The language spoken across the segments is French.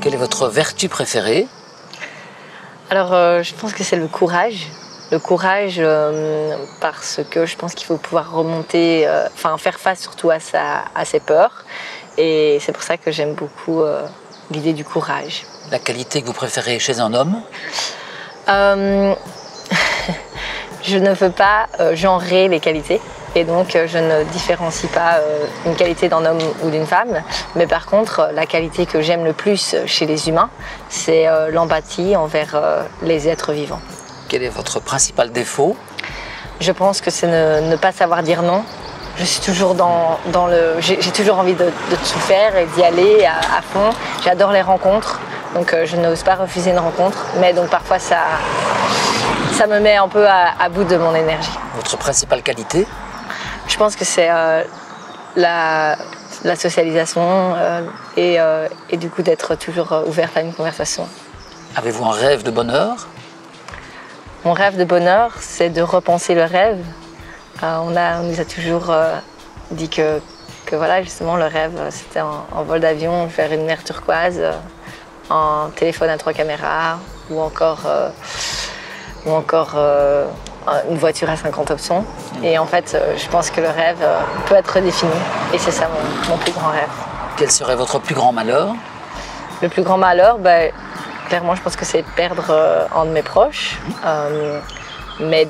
Quelle est votre vertu préférée? Alors, je pense que c'est le courage. Le courage, parce que je pense qu'il faut pouvoir remonter, faire face surtout à ses peurs. Et c'est pour ça que j'aime beaucoup l'idée du courage. La qualité que vous préférez chez un homme? Je ne veux pas genrer les qualités. Et donc, je ne différencie pas une qualité d'un homme ou d'une femme. Mais par contre, la qualité que j'aime le plus chez les humains, c'est l'empathie envers les êtres vivants. Quel est votre principal défaut? Je pense que c'est ne pas savoir dire non. Je suis toujours dans le... J'ai toujours envie de tout faire et d'y aller à fond. J'adore les rencontres, donc je n'ose pas refuser une rencontre. Mais donc parfois, ça me met un peu à bout de mon énergie. Votre principale qualité? Je pense que c'est la socialisation et du coup d'être toujours ouverte à une conversation. Avez-vous un rêve de bonheur? Mon rêve de bonheur, c'est de repenser le rêve. On nous a toujours dit que voilà, justement, le rêve, c'était un vol d'avion vers une mer turquoise, un téléphone à 3 caméras ou encore une voiture à 50 options. Et en fait, je pense que le rêve peut être défini. Et c'est ça mon plus grand rêve. Quel serait votre plus grand malheur? Le plus grand malheur, clairement, je pense que c'est perdre un de mes proches. Mais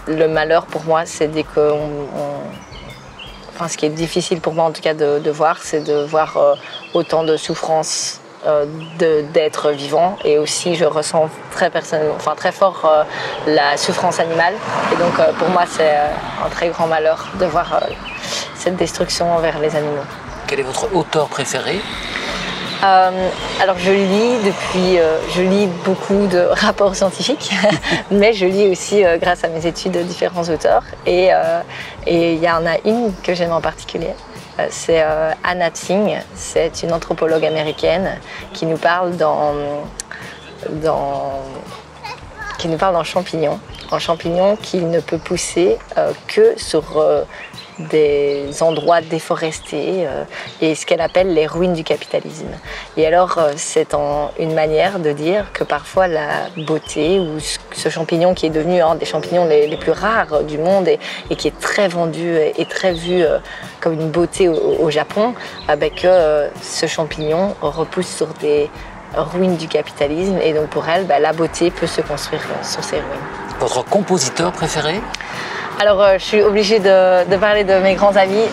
le malheur pour moi, c'est dès que ce qui est difficile pour moi en tout cas de voir, c'est de voir autant de souffrance d'être vivant. Et aussi, je ressens très personnellement, très fort la souffrance animale. Et donc, pour moi, c'est un très grand malheur de voir cette destruction envers les animaux. Quel est votre auteur préféré? Alors je lis beaucoup de rapports scientifiques, mais je lis aussi grâce à mes études différents auteurs. Et il y en a une que j'aime en particulier, c'est Anna Tsing. C'est une anthropologue américaine qui nous parle d'un champignon. Un champignon qui ne peut pousser que sur des endroits déforestés et ce qu'elle appelle les ruines du capitalisme. Et alors, c'est une manière de dire que parfois la beauté ou ce champignon qui est devenu un des champignons les plus rares du monde et qui est très vendu et très vu comme une beauté au Japon, que ce champignon repousse sur des ruines du capitalisme et donc pour elle, la beauté peut se construire sur ces ruines. Votre compositeur préféré? Alors, je suis obligée de parler de mes grands amis,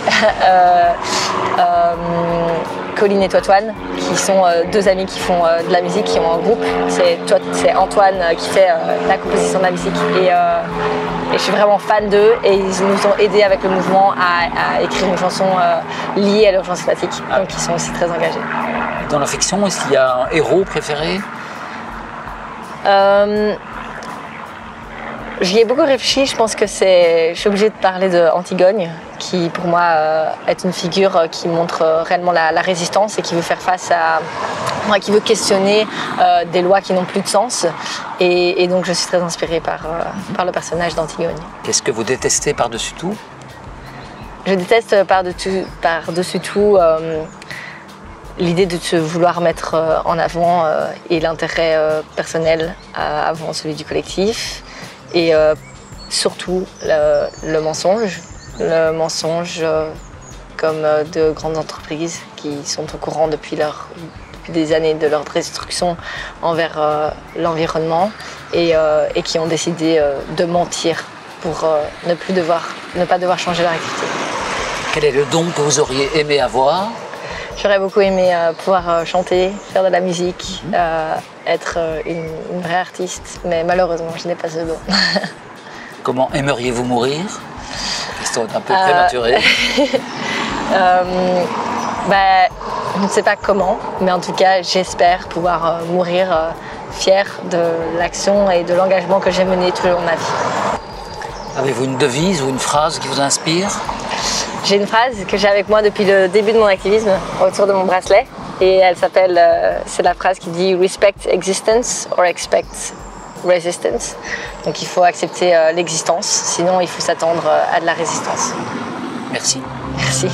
Colline et Toitoine, qui sont deux amis qui font de la musique, qui ont un groupe. C'est Antoine qui fait la composition de la musique et je suis vraiment fan d'eux et ils nous ont aidés avec le mouvement à écrire une chanson liée à l'urgence climatique, donc ils sont aussi très engagés. Dans la fiction, est-ce qu'il y a un héros préféré? J'y ai beaucoup réfléchi, je pense que je suis obligée de parler d'Antigone, qui pour moi est une figure qui montre réellement la résistance et qui veut faire face qui veut questionner des lois qui n'ont plus de sens. Et donc je suis très inspirée par le personnage d'Antigone. Qu'est-ce que vous détestez par-dessus tout? Je déteste par-dessus tout l'idée de se vouloir mettre en avant et l'intérêt personnel avant celui du collectif. Et surtout le mensonge comme de grandes entreprises qui sont au courant depuis des années de leur destruction envers l'environnement et qui ont décidé de mentir pour ne pas devoir changer leur activité. Quel est le don que vous auriez aimé avoir? J'aurais beaucoup aimé pouvoir chanter, faire de la musique, être une vraie artiste, mais malheureusement, je n'ai pas ce don. Comment aimeriez-vous mourir? Question un peu prématurée. Je ne sais pas comment, mais en tout cas, j'espère pouvoir mourir fière de l'action et de l'engagement que j'ai mené tout le long de ma vie. Avez-vous une devise ou une phrase qui vous inspire? J'ai une phrase que j'ai avec moi depuis le début de mon activisme autour de mon bracelet et elle s'appelle, c'est la phrase qui dit « Respect existence or expect resistance ». Donc il faut accepter l'existence, sinon il faut s'attendre à de la résistance. Merci. Merci.